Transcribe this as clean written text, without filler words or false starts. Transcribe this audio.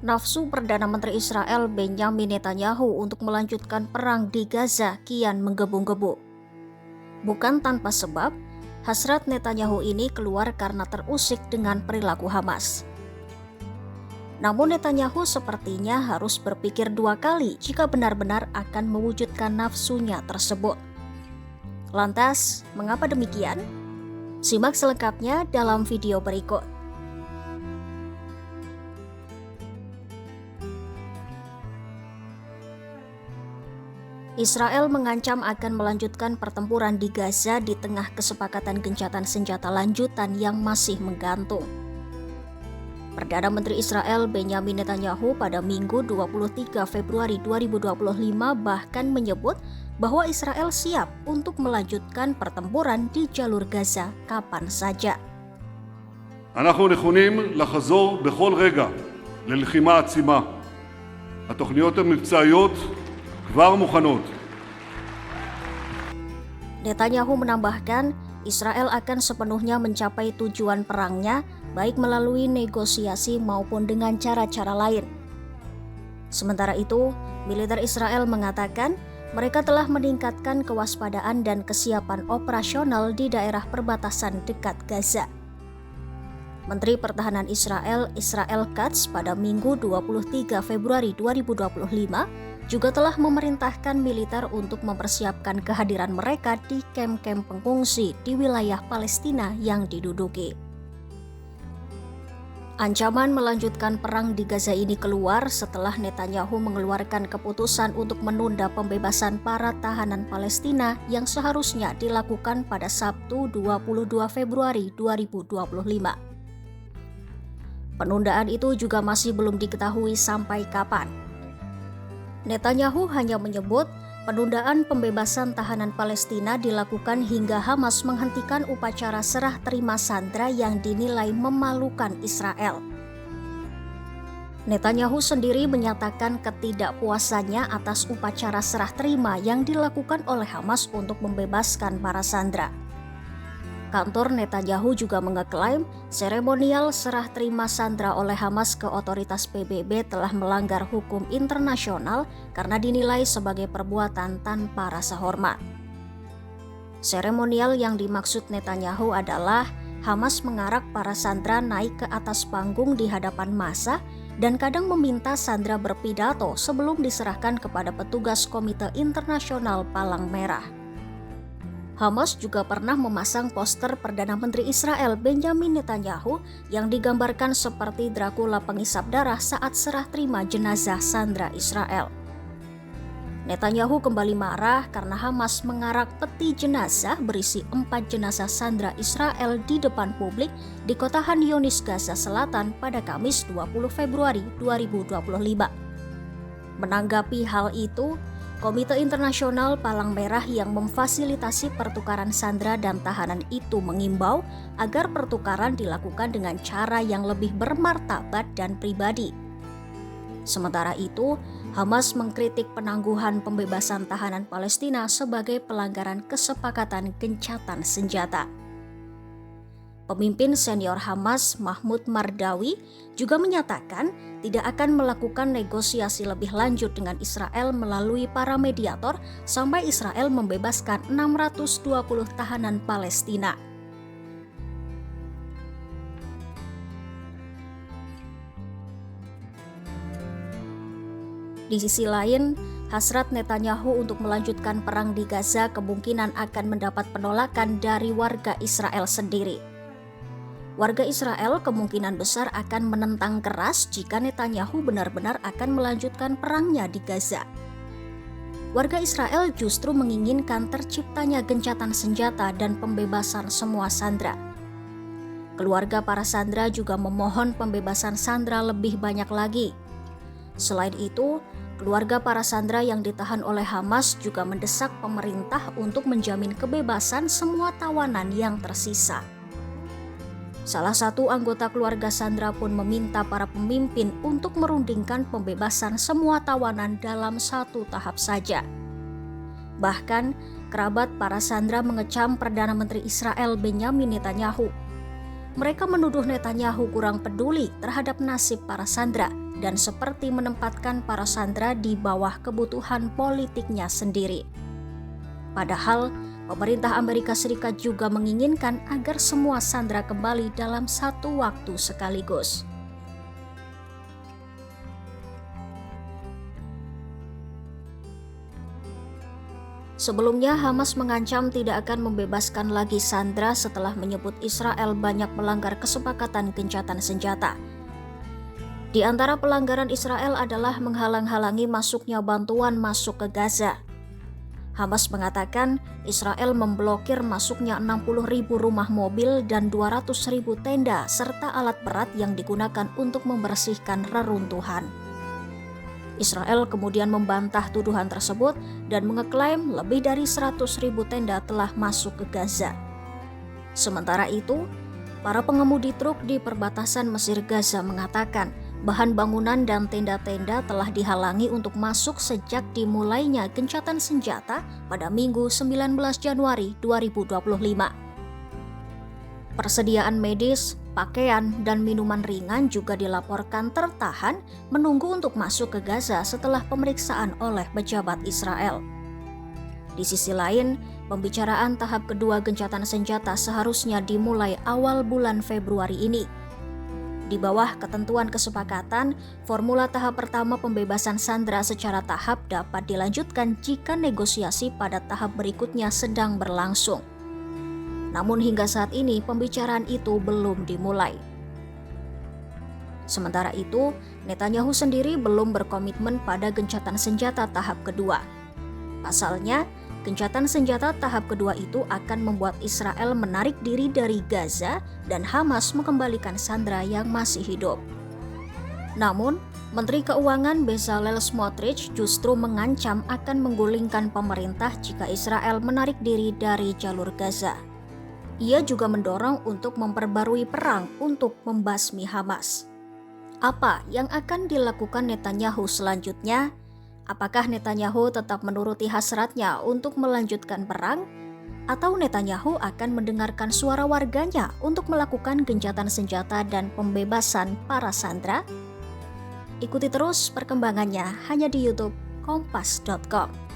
Nafsu Perdana Menteri Israel Benjamin Netanyahu untuk melanjutkan perang di Gaza kian menggebu-gebu. Bukan tanpa sebab, hasrat Netanyahu ini keluar karena terusik dengan perilaku Hamas. Namun Netanyahu sepertinya harus berpikir dua kali jika benar-benar akan mewujudkan nafsunya tersebut. Lantas, mengapa demikian? Simak selengkapnya dalam video berikut. Israel mengancam akan melanjutkan pertempuran di Gaza di tengah kesepakatan gencatan senjata lanjutan yang masih menggantung. Perdana Menteri Israel Benjamin Netanyahu pada Minggu 23 Februari 2025 bahkan menyebut bahwa Israel siap untuk melanjutkan pertempuran di jalur Gaza kapan saja. אנחנו נכונים לחזור בכל רגע ללחימה עצימה. התוכניות המבצעיות כבר מוכנות. Netanyahu menambahkan, Israel akan sepenuhnya mencapai tujuan perangnya, baik melalui negosiasi maupun dengan cara-cara lain. Sementara itu, militer Israel mengatakan mereka telah meningkatkan kewaspadaan dan kesiapan operasional di daerah perbatasan dekat Gaza. Menteri Pertahanan Israel Katz pada Minggu 23 Februari 2025 juga telah memerintahkan militer untuk mempersiapkan kehadiran mereka di kamp-kamp pengungsi di wilayah Palestina yang diduduki. Ancaman melanjutkan perang di Gaza ini keluar setelah Netanyahu mengeluarkan keputusan untuk menunda pembebasan para tahanan Palestina yang seharusnya dilakukan pada Sabtu 22 Februari 2025. Penundaan itu juga masih belum diketahui sampai kapan. Netanyahu hanya menyebut penundaan pembebasan tahanan Palestina dilakukan hingga Hamas menghentikan upacara serah terima sandera yang dinilai memalukan Israel. Netanyahu sendiri menyatakan ketidakpuasannya atas upacara serah terima yang dilakukan oleh Hamas untuk membebaskan para sandera. Kantor Netanyahu juga mengeklaim seremonial serah terima sandera oleh Hamas ke otoritas PBB telah melanggar hukum internasional karena dinilai sebagai perbuatan tanpa rasa hormat. Seremonial yang dimaksud Netanyahu adalah Hamas mengarak para sandera naik ke atas panggung di hadapan massa dan kadang meminta sandera berpidato sebelum diserahkan kepada petugas Komite Internasional Palang Merah. Hamas juga pernah memasang poster Perdana Menteri Israel Benjamin Netanyahu yang digambarkan seperti Dracula pengisap darah saat serah terima jenazah sandera Israel. Netanyahu kembali marah karena Hamas mengarak peti jenazah berisi 4 jenazah sandera Israel di depan publik di kota Han Yunis, Gaza Selatan pada Kamis 20 Februari 2025. Menanggapi hal itu, Komite Internasional Palang Merah yang memfasilitasi pertukaran sandera dan tahanan itu mengimbau agar pertukaran dilakukan dengan cara yang lebih bermartabat dan pribadi. Sementara itu, Hamas mengkritik penangguhan pembebasan tahanan Palestina sebagai pelanggaran kesepakatan gencatan senjata. Pemimpin senior Hamas Mahmud Mardawi juga menyatakan tidak akan melakukan negosiasi lebih lanjut dengan Israel melalui para mediator sampai Israel membebaskan 620 tahanan Palestina. Di sisi lain, hasrat Netanyahu untuk melanjutkan perang di Gaza kemungkinan akan mendapat penolakan dari warga Israel sendiri. Warga Israel kemungkinan besar akan menentang keras jika Netanyahu benar-benar akan melanjutkan perangnya di Gaza. Warga Israel justru menginginkan terciptanya gencatan senjata dan pembebasan semua sandera. Keluarga para sandera juga memohon pembebasan sandera lebih banyak lagi. Selain itu, keluarga para sandera yang ditahan oleh Hamas juga mendesak pemerintah untuk menjamin kebebasan semua tawanan yang tersisa. Salah satu anggota keluarga sandera pun meminta para pemimpin untuk merundingkan pembebasan semua tawanan dalam satu tahap saja. Bahkan, kerabat para sandera mengecam Perdana Menteri Israel Benjamin Netanyahu. Mereka menuduh Netanyahu kurang peduli terhadap nasib para sandera, dan seperti menempatkan para sandera di bawah kebutuhan politiknya sendiri. Padahal, pemerintah Amerika Serikat juga menginginkan agar semua sandera kembali dalam satu waktu sekaligus. Sebelumnya, Hamas mengancam tidak akan membebaskan lagi sandera setelah menyebut Israel banyak melanggar kesepakatan gencatan senjata. Di antara pelanggaran Israel adalah menghalang-halangi masuknya bantuan masuk ke Gaza. Hamas mengatakan Israel memblokir masuknya 60.000 rumah mobil dan 200.000 tenda serta alat berat yang digunakan untuk membersihkan reruntuhan. Israel kemudian membantah tuduhan tersebut dan mengeklaim lebih dari 100.000 tenda telah masuk ke Gaza. Sementara itu, para pengemudi truk di perbatasan Mesir Gaza mengatakan bahan bangunan dan tenda-tenda telah dihalangi untuk masuk sejak dimulainya gencatan senjata pada Minggu 19 Januari 2025. Persediaan medis, pakaian, dan minuman ringan juga dilaporkan tertahan menunggu untuk masuk ke Gaza setelah pemeriksaan oleh pejabat Israel. Di sisi lain, pembicaraan tahap kedua gencatan senjata seharusnya dimulai awal bulan Februari ini. Di bawah ketentuan kesepakatan, formula tahap pertama pembebasan sandera secara tahap dapat dilanjutkan jika negosiasi pada tahap berikutnya sedang berlangsung. Namun hingga saat ini pembicaraan itu belum dimulai. Sementara itu, Netanyahu sendiri belum berkomitmen pada gencatan senjata tahap kedua. Pasalnya, gencatan senjata tahap kedua itu akan membuat Israel menarik diri dari Gaza dan Hamas mengembalikan sandera yang masih hidup. Namun, Menteri Keuangan Bezalel Smotrich justru mengancam akan menggulingkan pemerintah jika Israel menarik diri dari jalur Gaza. Ia juga mendorong untuk memperbarui perang untuk membasmi Hamas. Apa yang akan dilakukan Netanyahu selanjutnya? Apakah Netanyahu tetap menuruti hasratnya untuk melanjutkan perang? Atau Netanyahu akan mendengarkan suara warganya untuk melakukan gencatan senjata dan pembebasan para sandera? Ikuti terus perkembangannya hanya di YouTube Kompas.com.